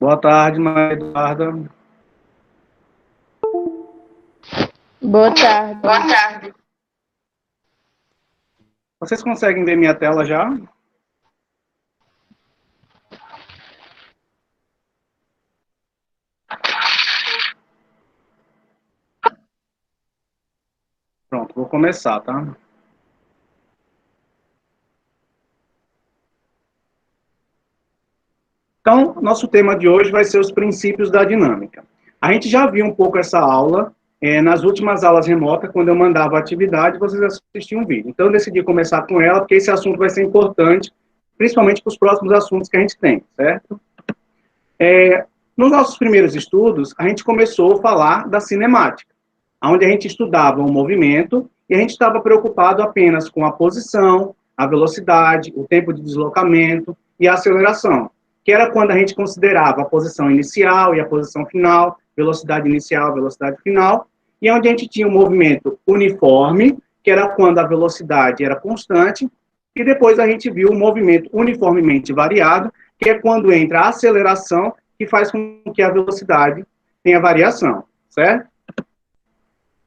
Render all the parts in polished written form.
Boa tarde, Maria Eduarda. Boa tarde. Boa tarde. Vocês conseguem ver minha tela já? Pronto, vou começar, tá? Então, nosso tema de hoje vai ser os princípios da dinâmica. A gente já viu um pouco essa aula nas últimas aulas remotas, quando eu mandava a atividade, vocês assistiam um vídeo. Então, eu decidi começar com ela, porque esse assunto vai ser importante, principalmente para os próximos assuntos que a gente tem, certo? Nos nossos primeiros estudos, a gente começou a falar da cinemática, onde a gente estudava o movimento e a gente estava preocupado apenas com a posição, a velocidade, o tempo de deslocamento e a aceleração, que era quando a gente considerava a posição inicial e a posição final, velocidade inicial, velocidade final, e onde a gente tinha um movimento uniforme, que era quando a velocidade era constante, e depois a gente viu o movimento uniformemente variado, que é quando entra a aceleração, que faz com que a velocidade tenha variação, certo?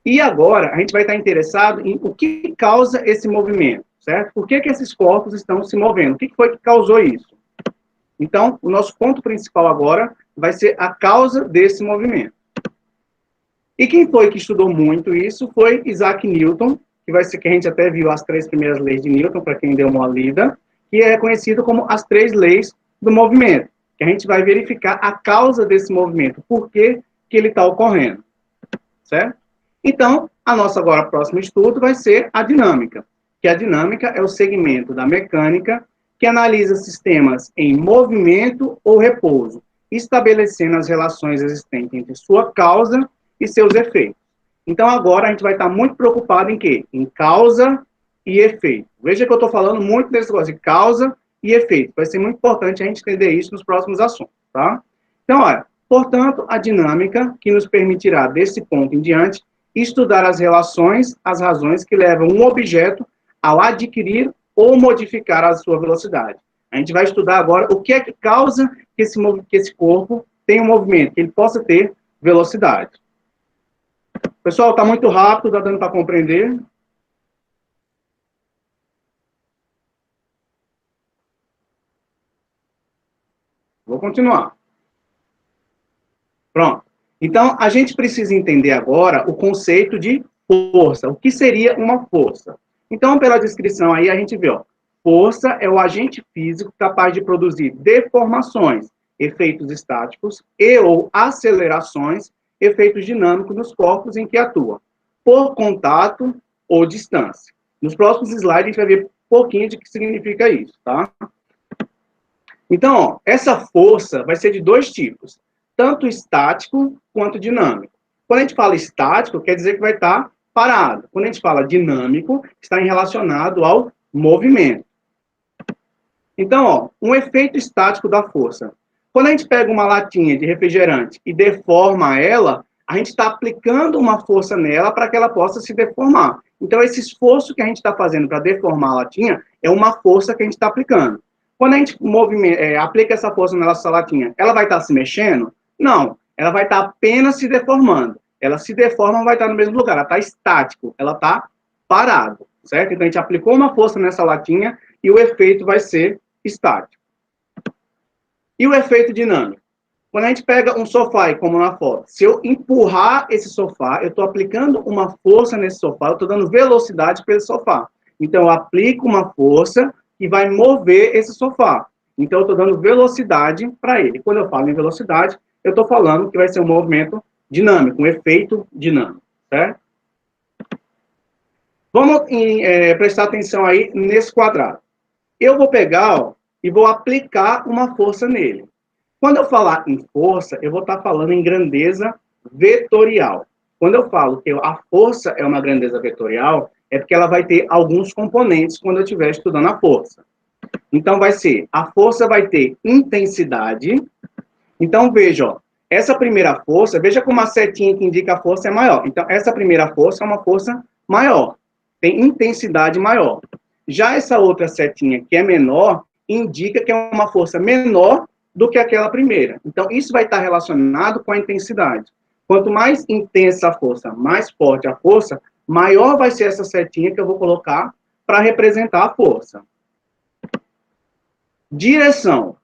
E agora, a gente vai estar interessado em o que causa esse movimento, certo? Por que esses corpos estão se movendo? O que foi que causou isso? Então, o nosso ponto principal agora vai ser a causa desse movimento. E quem foi que estudou muito isso foi Isaac Newton, que vai ser que a gente até viu as 3 primeiras leis de Newton, para quem deu uma lida, que é conhecido como as 3 leis do movimento, que a gente vai verificar a causa desse movimento, por que ele está ocorrendo, certo? Então, a nossa agora próximo estudo vai ser a dinâmica, que a dinâmica é o segmento da mecânica que analisa sistemas em movimento ou repouso, estabelecendo as relações existentes entre sua causa e seus efeitos. Então, agora a gente vai estar muito preocupado em quê? Em causa e efeito. Veja que eu estou falando muito desse negócio de causa e efeito. Vai ser muito importante a gente entender isso nos próximos assuntos, tá? Então, olha, portanto, a dinâmica que nos permitirá, desse ponto em diante, estudar as relações, as razões que levam um objeto ao adquirir ou modificar a sua velocidade. A gente vai estudar agora o que é que causa que esse corpo tenha um movimento, que ele possa ter velocidade. Pessoal, está muito rápido, está dando para compreender? Vou continuar. Pronto. Então, a gente precisa entender agora o conceito de força. O que seria uma força? Então, pela descrição aí, a gente vê, ó, força é o agente físico capaz de produzir deformações, efeitos estáticos e ou acelerações, efeitos dinâmicos nos corpos em que atua, por contato ou distância. Nos próximos slides, a gente vai ver um pouquinho de que significa isso, tá? Então, ó, essa força vai ser de 2 tipos, tanto estático quanto dinâmico. Quando a gente fala estático, quer dizer que vai estar parado. Quando a gente fala dinâmico, está relacionado ao movimento. Então, ó, um efeito estático da força. Quando a gente pega uma latinha de refrigerante e deforma ela, a gente está aplicando uma força nela para que ela possa se deformar. Então, esse esforço que a gente está fazendo para deformar a latinha é uma força que a gente está aplicando. Quando a gente aplica essa força nessa latinha, ela vai estar se mexendo? Não, ela vai estar apenas se deformando. Ela se deforma, vai estar no mesmo lugar, ela está estático, ela está parada, certo? Então, a gente aplicou uma força nessa latinha e o efeito vai ser estático. E o efeito dinâmico? Quando a gente pega um sofá, como na foto, se eu empurrar esse sofá, eu estou aplicando uma força nesse sofá, eu estou dando velocidade para esse sofá. Então, eu aplico uma força que vai mover esse sofá. Então, eu estou dando velocidade para ele. Quando eu falo em velocidade, eu estou falando que vai ser um movimento dinâmico, um efeito dinâmico, certo? Vamos prestar atenção aí nesse quadrado. Eu vou pegar, ó, e vou aplicar uma força nele. Quando eu falar em força, eu vou estar falando em grandeza vetorial. Quando eu falo que a força é uma grandeza vetorial, é porque ela vai ter alguns componentes quando eu estiver estudando a força. Então, a força vai ter intensidade. Então, veja, ó, essa primeira força, veja como a setinha que indica a força é maior. Então, essa primeira força é uma força maior, tem intensidade maior. Já essa outra setinha, que é menor, indica que é uma força menor do que aquela primeira. Então, isso vai estar relacionado com a intensidade. Quanto mais intensa a força, mais forte a força, maior vai ser essa setinha que eu vou colocar para representar a força. Direção.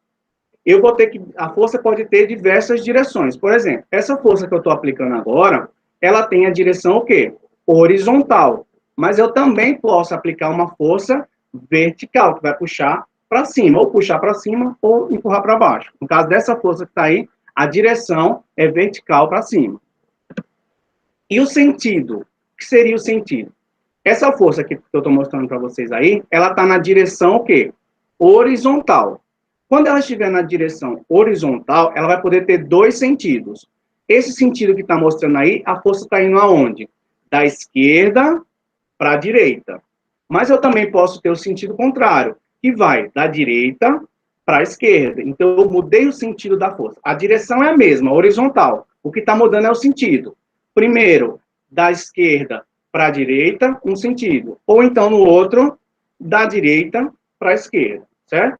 Eu vou ter que... A força pode ter diversas direções. Por exemplo, essa força que eu estou aplicando agora, ela tem a direção o quê? Horizontal. Mas eu também posso aplicar uma força vertical, que vai puxar para cima, ou puxar para cima, ou empurrar para baixo. No caso dessa força que está aí, a direção é vertical para cima. E o sentido? O que seria o sentido? Essa força que eu estou mostrando para vocês aí, ela está na direção o quê? Horizontal. Quando ela estiver na direção horizontal, ela vai poder ter dois sentidos. Esse sentido que está mostrando aí, a força está indo aonde? Da esquerda para a direita. Mas eu também posso ter o sentido contrário, que vai da direita para a esquerda. Então, eu mudei o sentido da força. A direção é a mesma, horizontal. O que está mudando é o sentido. Primeiro, da esquerda para a direita, um sentido. Ou então, no outro, da direita para a esquerda, certo?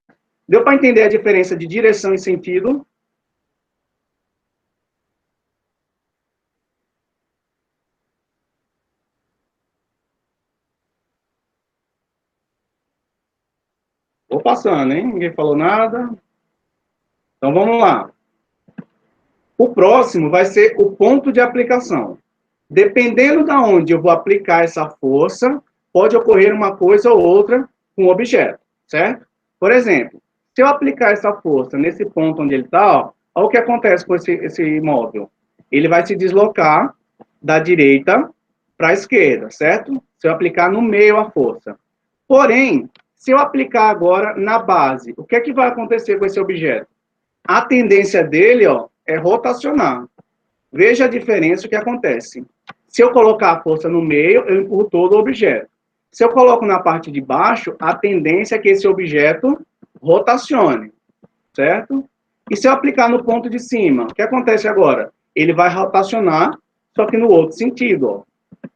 Deu para entender a diferença de direção e sentido? Vou passando, hein? Ninguém falou nada. Então, vamos lá. O próximo vai ser o ponto de aplicação. Dependendo de onde eu vou aplicar essa força, pode ocorrer uma coisa ou outra com o objeto, certo? Por exemplo, se eu aplicar essa força nesse ponto onde ele está, olha o que acontece com esse móvel. Ele vai se deslocar da direita para a esquerda, certo? Se eu aplicar no meio a força. Porém, se eu aplicar agora na base, o que é que vai acontecer com esse objeto? A tendência dele, ó, é rotacionar. Veja a diferença que acontece. Se eu colocar a força no meio, eu empurro todo o objeto. Se eu coloco na parte de baixo, a tendência é que esse objeto rotacione, certo? E se eu aplicar no ponto de cima, o que acontece agora? Ele vai rotacionar, só que no outro sentido, ó,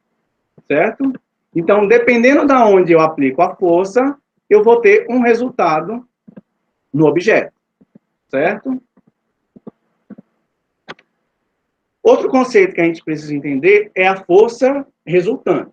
certo? Então, dependendo de onde eu aplico a força, eu vou ter um resultado no objeto, certo? Outro conceito que a gente precisa entender é a força resultante.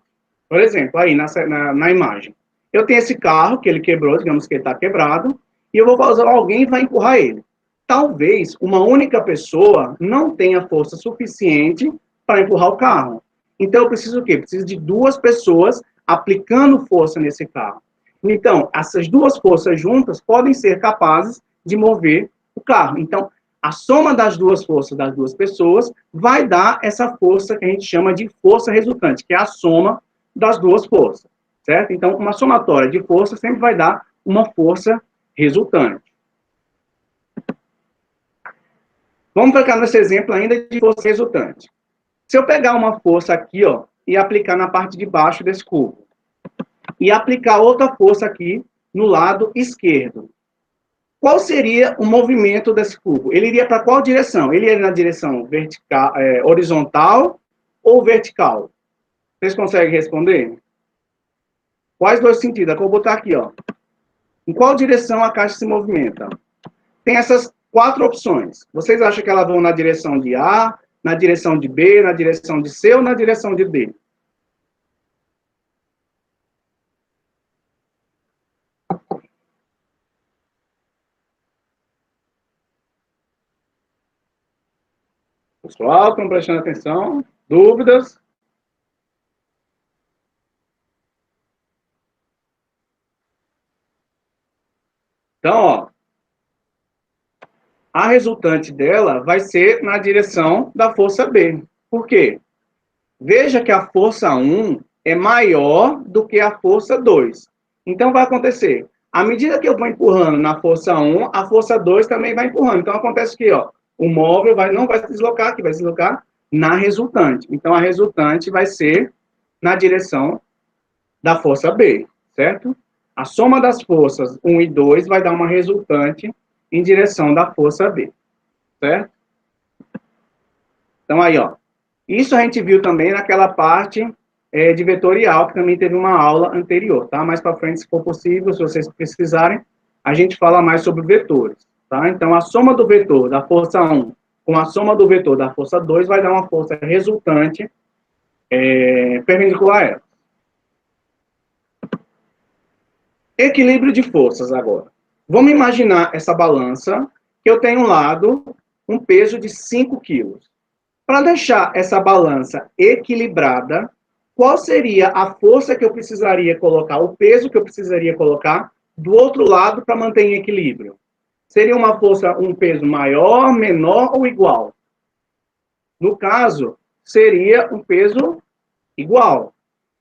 Por exemplo, aí na imagem. Eu tenho esse carro que ele quebrou, digamos que ele está quebrado, e eu vou usar alguém e vai empurrar ele. Talvez uma única pessoa não tenha força suficiente para empurrar o carro. Então, eu preciso o quê? Preciso de duas pessoas aplicando força nesse carro. Então, essas duas forças juntas podem ser capazes de mover o carro. Então, a soma das duas forças das duas pessoas vai dar essa força que a gente chama de força resultante, que é a soma das duas forças, certo? Então, uma somatória de força sempre vai dar uma força resultante. Vamos ficar nesse exemplo ainda de força resultante. Se eu pegar uma força aqui, ó, e aplicar na parte de baixo desse cubo, e aplicar outra força aqui no lado esquerdo, qual seria o movimento desse cubo? Ele iria para qual direção? Ele iria na direção vertical, horizontal ou vertical? Vocês conseguem responder? Quais dois sentidos? Eu vou botar aqui, ó. Em qual direção a caixa se movimenta? Tem essas quatro opções. Vocês acham que elas vão na direção de A, na direção de B, na direção de C ou na direção de D? Pessoal, estão prestando atenção? Dúvidas? Então, ó, a resultante dela vai ser na direção da força B. Por quê? Veja que a força 1 é maior do que a força 2. Então, vai acontecer. À medida que eu vou empurrando na força 1, a força 2 também vai empurrando. Então, acontece que ó, o móvel não vai se deslocar aqui, vai se deslocar na resultante. Então, a resultante vai ser na direção da força B, certo? A soma das forças 1 e 2 vai dar uma resultante em direção da força B, certo? Então, aí, ó. Isso a gente viu também naquela parte de vetorial, que também teve uma aula anterior, tá? Mais para frente, se for possível, se vocês precisarem, a gente fala mais sobre vetores. Tá? Então, a soma do vetor da força 1 com a soma do vetor da força 2 vai dar uma força resultante perpendicular a ela. Equilíbrio de forças agora. Vamos imaginar essa balança, que eu tenho um lado, um peso de 5 quilos. Para deixar essa balança equilibrada, qual seria a força que eu precisaria colocar, o peso que eu precisaria colocar do outro lado para manter em equilíbrio? Seria uma força, um peso maior, menor ou igual? No caso, seria um peso igual.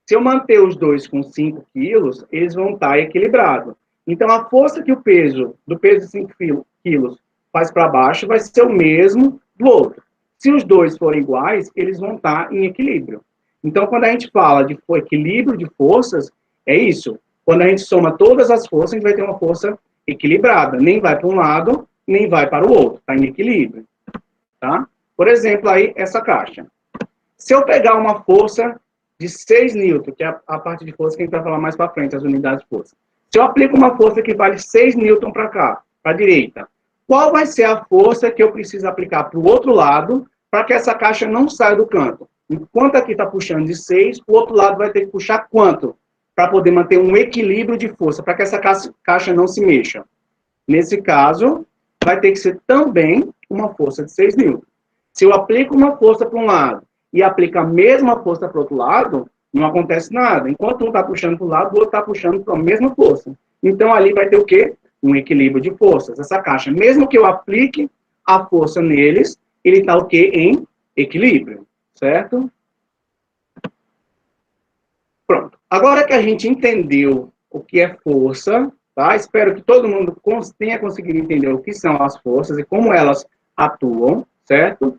Se eu manter os dois com 5 quilos, eles vão estar equilibrados. Então, a força que o peso, do peso de 5 quilos, faz para baixo, vai ser o mesmo do outro. Se os dois forem iguais, eles vão estar em equilíbrio. Então, quando a gente fala de equilíbrio de forças, é isso. Quando a gente soma todas as forças, a gente vai ter uma força equilibrada. Nem vai para um lado, nem vai para o outro. Está em equilíbrio. Tá? Por exemplo, aí, essa caixa. Se eu pegar uma força de 6 newtons, que é a parte de força que a gente vai falar mais para frente, as unidades de força. Se eu aplico uma força que vale 6 newtons para cá, para a direita, qual vai ser a força que eu preciso aplicar para o outro lado para que essa caixa não saia do canto? Enquanto aqui está puxando de 6, o outro lado vai ter que puxar quanto? Para poder manter um equilíbrio de força, para que essa caixa não se mexa. Nesse caso, vai ter que ser também uma força de 6 newtons. Se eu aplico uma força para um lado e aplica a mesma força para o outro lado, não acontece nada. Enquanto um está puxando para o lado, o outro está puxando para a mesma força. Então, ali vai ter o quê? Um equilíbrio de forças. Essa caixa, mesmo que eu aplique a força neles, ele está o quê? Em equilíbrio, certo? Pronto. Agora que a gente entendeu o que é força, tá? Espero que todo mundo tenha conseguido entender o que são as forças e como elas atuam, certo?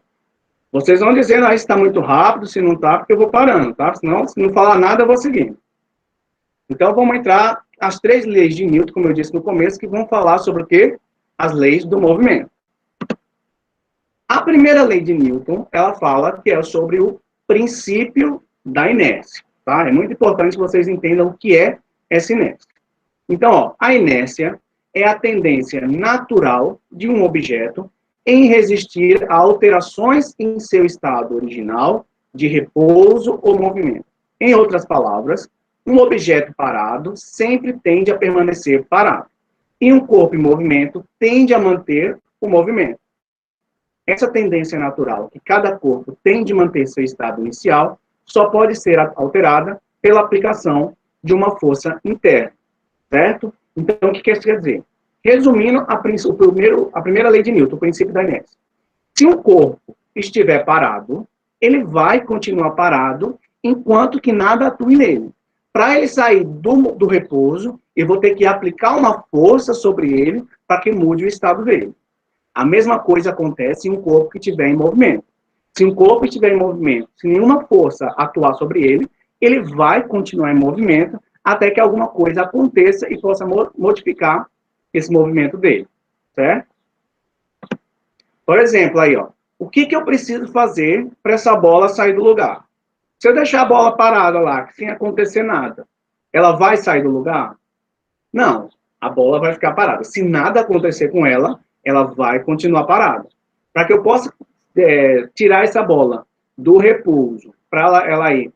Vocês vão dizendo aí se está muito rápido, se não está, porque eu vou parando, tá? Senão, se não falar nada, eu vou seguindo. Então, vamos entrar as 3 leis de Newton, como eu disse no começo, que vão falar sobre o quê? As leis do movimento. A primeira lei de Newton, ela fala que é sobre o princípio da inércia, tá? É muito importante que vocês entendam o que é essa inércia. Então, ó, a inércia é a tendência natural de um objeto em resistir a alterações em seu estado original de repouso ou movimento. Em outras palavras, um objeto parado sempre tende a permanecer parado, e um corpo em movimento tende a manter o movimento. Essa tendência natural que cada corpo tem de manter seu estado inicial só pode ser alterada pela aplicação de uma força interna, certo? Então, o que isso quer dizer? Resumindo, a primeira lei de Newton, o princípio da inércia. Se um corpo estiver parado, ele vai continuar parado enquanto que nada atue nele. Para ele sair do repouso, eu vou ter que aplicar uma força sobre ele para que mude o estado dele. A mesma coisa acontece em um corpo que estiver em movimento. Se um corpo estiver em movimento, se nenhuma força atuar sobre ele, ele vai continuar em movimento até que alguma coisa aconteça e possa modificar esse movimento dele, certo? Por exemplo, aí, ó, o que eu preciso fazer para essa bola sair do lugar? Se eu deixar a bola parada lá, sem acontecer nada, ela vai sair do lugar? Não, a bola vai ficar parada. Se nada acontecer com ela, ela vai continuar parada. Para que eu possa tirar essa bola do repouso, para ela ir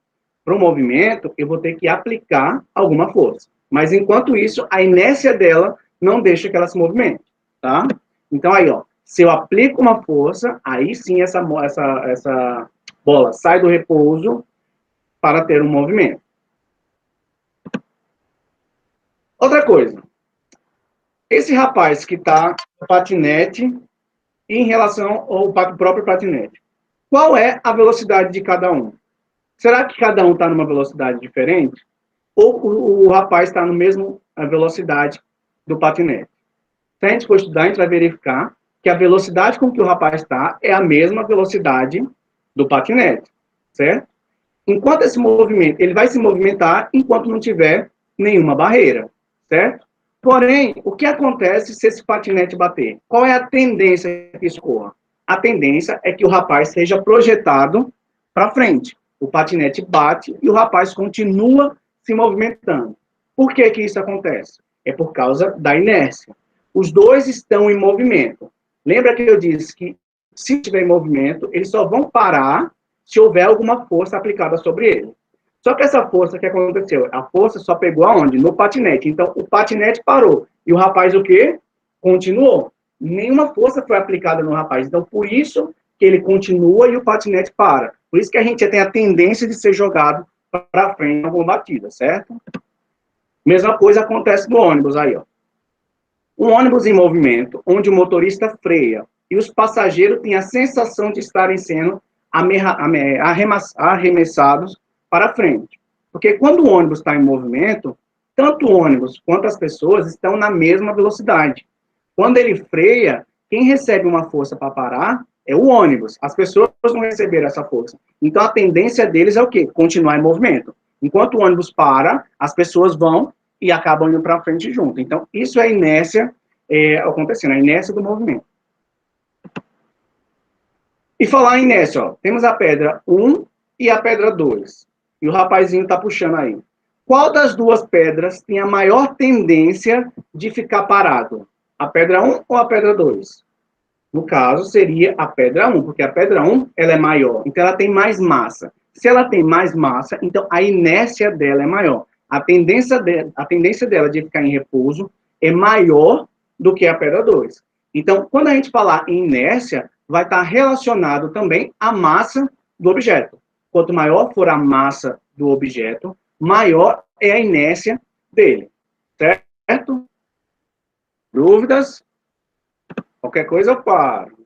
para o movimento, eu vou ter que aplicar alguma força. Mas, enquanto isso, a inércia dela não deixa que ela se movimente, tá? Então, aí, ó, se eu aplico uma força, aí sim essa bola sai do repouso para ter um movimento. Outra coisa. Esse rapaz que está no patinete, em relação ao próprio patinete, qual é a velocidade de cada um? Será que cada um está numa velocidade diferente? Ou o rapaz está na mesma velocidade do patinete? Se a gente for estudar, a gente vai verificar que a velocidade com que o rapaz está é a mesma velocidade do patinete, certo? Enquanto esse movimento, ele vai se movimentar enquanto não tiver nenhuma barreira, certo? Porém, o que acontece se esse patinete bater? Qual é a tendência que escorra? A tendência é que o rapaz seja projetado para frente. O patinete bate e o rapaz continua se movimentando. Por que isso acontece? É por causa da inércia. Os dois estão em movimento. Lembra que eu disse que se estiver em movimento, eles só vão parar se houver alguma força aplicada sobre ele. Só que essa força que aconteceu, a força só pegou aonde? No patinete. Então, o patinete parou. E o rapaz o quê? Continuou. Nenhuma força foi aplicada no rapaz. Então, por isso que ele continua e o patinete para. Por isso que a gente tem a tendência de ser jogado para frente na batida, certo? Mesma coisa acontece no ônibus aí, ó. Um ônibus em movimento, onde o motorista freia e os passageiros têm a sensação de estarem sendo arremessados para frente. Porque quando o ônibus está em movimento, tanto o ônibus quanto as pessoas estão na mesma velocidade. Quando ele freia, quem recebe uma força para parar é o ônibus. As pessoas não receberam essa força. Então, a tendência deles é o quê? Continuar em movimento. Enquanto o ônibus para, as pessoas vão e acabam indo para frente junto. Então, isso é a inércia acontecendo, a inércia do movimento. E falar em inércia, ó, temos a pedra 1 e a pedra 2. E o rapazinho está puxando aí. Qual das duas pedras tem a maior tendência de ficar parado? A pedra 1 ou a pedra 2? No caso, seria a pedra 1, porque a pedra 1 ela é maior, então ela tem mais massa. Se ela tem mais massa, então a inércia dela é maior. A tendência dela de ficar em repouso é maior do que a pedra 2. Então, quando a gente falar em inércia, vai estar relacionado também à massa do objeto. Quanto maior for a massa do objeto, maior é a inércia dele. Certo? Dúvidas? Qualquer coisa eu paro.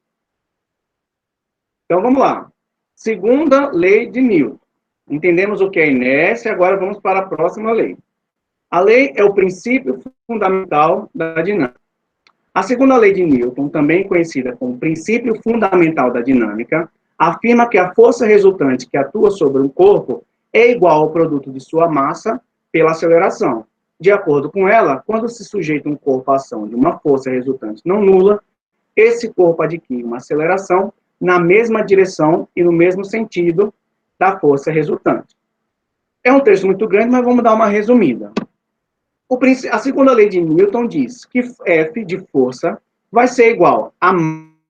Então, vamos lá. Segunda lei de Newton. Entendemos o que é inércia, agora vamos para a próxima lei. A lei é o princípio fundamental da dinâmica. A segunda lei de Newton, também conhecida como princípio fundamental da dinâmica, afirma que a força resultante que atua sobre um corpo é igual ao produto de sua massa pela aceleração. De acordo com ela, quando se sujeita um corpo à ação de uma força resultante não nula, esse corpo adquire uma aceleração na mesma direção e no mesmo sentido da força resultante. É um texto muito grande, mas vamos dar uma resumida. A segunda lei de Newton diz que F de força vai ser igual a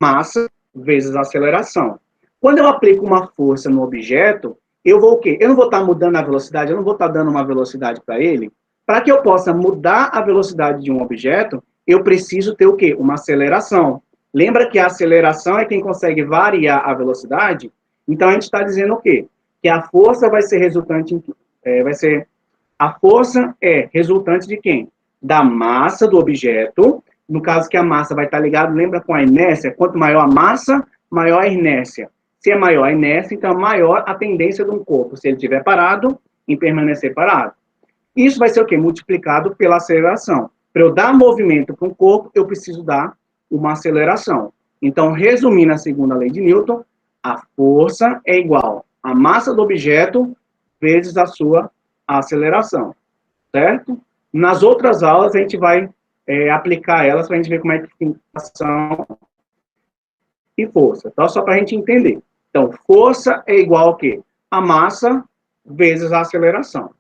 massa vezes a aceleração. Quando eu aplico uma força no objeto, eu vou o quê? Eu não vou estar mudando a velocidade, eu não vou estar dando uma velocidade para ele. Para que eu possa mudar a velocidade de um objeto, eu preciso ter o quê? Uma aceleração. Lembra que a aceleração é quem consegue variar a velocidade? Então, a gente está dizendo o quê? Que a força vai ser resultante, a força é resultante de quem? Da massa do objeto. No caso que a massa vai estar ligada, lembra com a inércia? Quanto maior a massa, maior a inércia. Se é maior a inércia, então maior a tendência de um corpo, se ele estiver parado, em permanecer parado. Isso vai ser o quê? Multiplicado pela aceleração. Para eu dar movimento para um corpo, eu preciso dar uma aceleração. Então, resumindo a segunda lei de Newton, a força é igual à massa do objeto vezes a sua aceleração, certo? Nas outras aulas, a gente vai aplicar elas para a gente ver como é que tem ação e força. Então, só para a gente entender. Então, força é igual ao quê? A massa vezes a aceleração.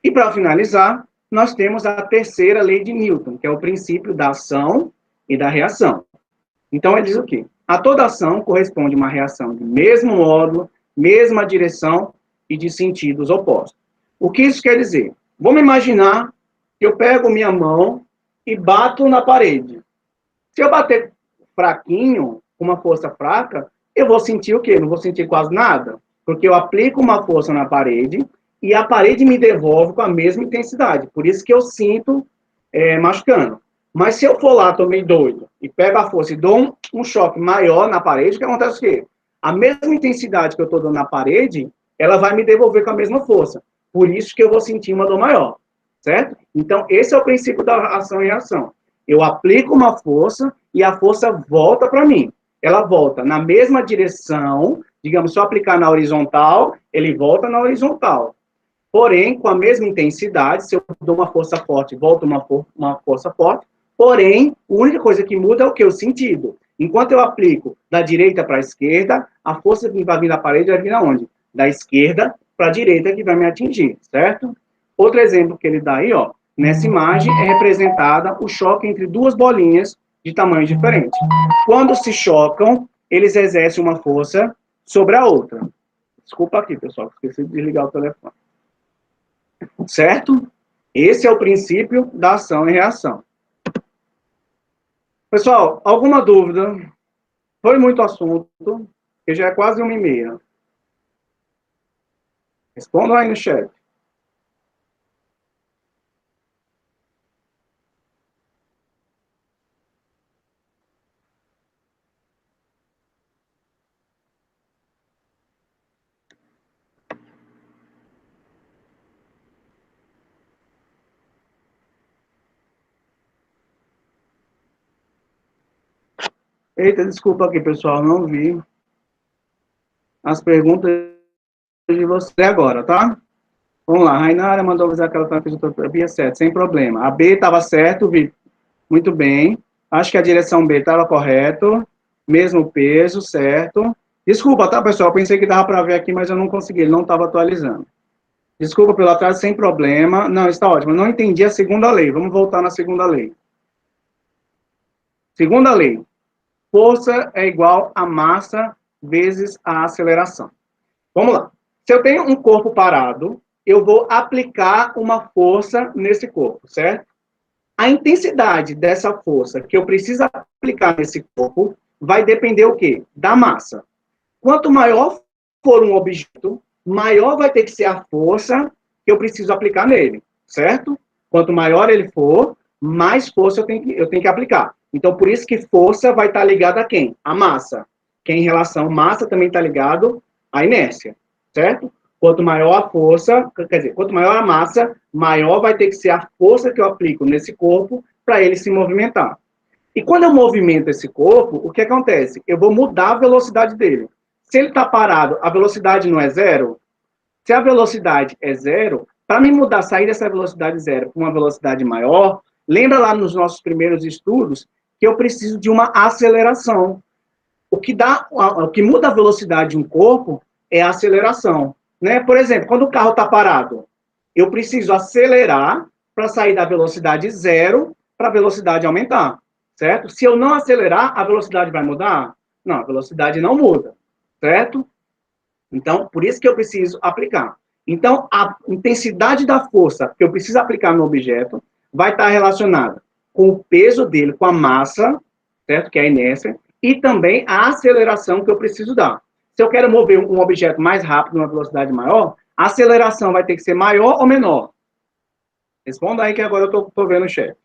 E para finalizar, nós temos a terceira lei de Newton, que é o princípio da ação e da reação. Então, ele diz o quê? A toda ação corresponde uma reação de mesmo módulo, mesma direção e de sentidos opostos. O que isso quer dizer? Vamos imaginar que eu pego minha mão e bato na parede. Se eu bater fraquinho, com uma força fraca, eu vou sentir o quê? Não vou sentir quase nada, porque eu aplico uma força na parede e a parede me devolve com a mesma intensidade. Por isso que eu sinto machucando. Mas se eu for lá, tô meio doido, e pego a força e dou um choque maior na parede, o que acontece o quê? A mesma intensidade que eu estou dando na parede, ela vai me devolver com a mesma força. Por isso que eu vou sentir uma dor maior, certo? Então, esse é o princípio da ação e reação. Eu aplico uma força e a força volta para mim. Ela volta na mesma direção, digamos, se eu aplicar na horizontal, ele volta na horizontal. Porém, com a mesma intensidade, se eu dou uma força forte, volta uma força forte. Porém, a única coisa que muda é o que? O sentido. Enquanto eu aplico da direita para a esquerda, a força que vai vir na parede vai vir aonde? Da esquerda para a direita que vai me atingir, certo? Outro exemplo que ele dá aí, ó. Nessa imagem é representada o choque entre duas bolinhas de tamanho diferente. Quando se chocam, eles exercem uma força sobre a outra. Desculpa aqui, pessoal, esqueci de desligar o telefone. Certo? Esse é o princípio da ação e reação. Pessoal, alguma dúvida? Foi muito assunto, que já é quase 1h30. Respondam aí no chat. Eita, desculpa aqui, pessoal, não vi as perguntas de você agora, tá? Vamos lá, a Rainara mandou avisar que ela está acreditando a B é certo, sem problema. A B estava certo, Vi. Muito bem. Acho que a direção B estava correto. Mesmo peso, certo. Desculpa, tá, pessoal? Eu pensei que dava para ver aqui, mas eu não consegui, ele não estava atualizando. Desculpa pelo atraso, sem problema. Não, está ótimo. Eu não entendi a segunda lei. Vamos voltar na segunda lei. Segunda lei. Força é igual a massa vezes a aceleração. Vamos lá. Se eu tenho um corpo parado, eu vou aplicar uma força nesse corpo, certo? A intensidade dessa força que eu preciso aplicar nesse corpo vai depender o quê? Da massa. Quanto maior for um objeto, maior vai ter que ser a força que eu preciso aplicar nele, certo? Quanto maior ele for, mais força eu tenho que aplicar. Então, por isso que força vai estar ligada a quem? A massa. Que em relação à massa também está ligado à inércia, certo? Quanto maior a força, quer dizer, quanto maior a massa, maior vai ter que ser a força que eu aplico nesse corpo para ele se movimentar. E quando eu movimento esse corpo, o que acontece? Eu vou mudar a velocidade dele. Se ele está parado, a velocidade não é zero? Se a velocidade é zero, para me mudar, sair dessa velocidade zero para uma velocidade maior, lembra lá nos nossos primeiros estudos que eu preciso de uma aceleração. O que muda a velocidade de um corpo é a aceleração. Né? Por exemplo, quando o carro está parado, eu preciso acelerar para sair da velocidade zero para a velocidade aumentar, certo? Se eu não acelerar, a velocidade vai mudar? Não, a velocidade não muda, certo? Então, por isso que eu preciso aplicar. Então, a intensidade da força que eu preciso aplicar no objeto vai estar relacionada com o peso dele, com a massa, certo? Que é a inércia, e também a aceleração que eu preciso dar. Se eu quero mover um objeto mais rápido, numa velocidade maior, a aceleração vai ter que ser maior ou menor? Responda aí que agora eu estou vendo o chat.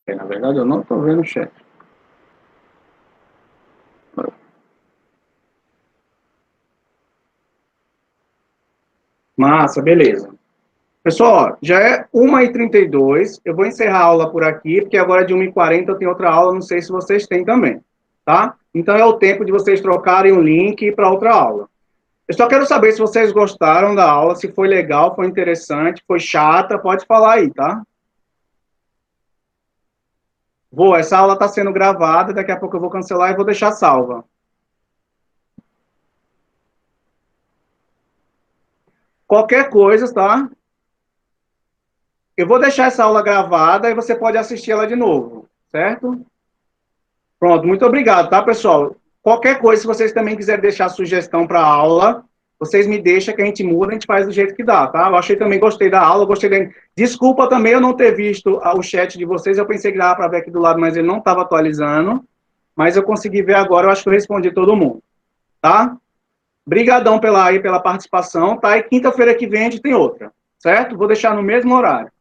Na verdade, eu não estou vendo o chat. Massa, beleza. Pessoal, já é 1h32, eu vou encerrar a aula por aqui, porque agora de 1h40 eu tenho outra aula, não sei se vocês têm também, tá? Então é o tempo de vocês trocarem o link para outra aula. Eu só quero saber se vocês gostaram da aula, se foi legal, foi interessante, foi chata, pode falar aí, tá? Essa aula está sendo gravada, daqui a pouco eu vou cancelar e vou deixar salva. Qualquer coisa, tá? Eu vou deixar essa aula gravada e você pode assistir ela de novo, certo? Pronto, muito obrigado, tá, pessoal? Qualquer coisa, se vocês também quiserem deixar sugestão para a aula, vocês me deixam que a gente muda, a gente faz do jeito que dá, tá? Eu achei também, gostei da aula, gostei da... Desculpa também eu não ter visto o chat de vocês, eu pensei que dava para ver aqui do lado, mas ele não estava atualizando, mas eu consegui ver agora, eu acho que eu respondi todo mundo, tá? Brigadão pela participação, tá? E quinta-feira que vem a gente tem outra, certo? Vou deixar no mesmo horário.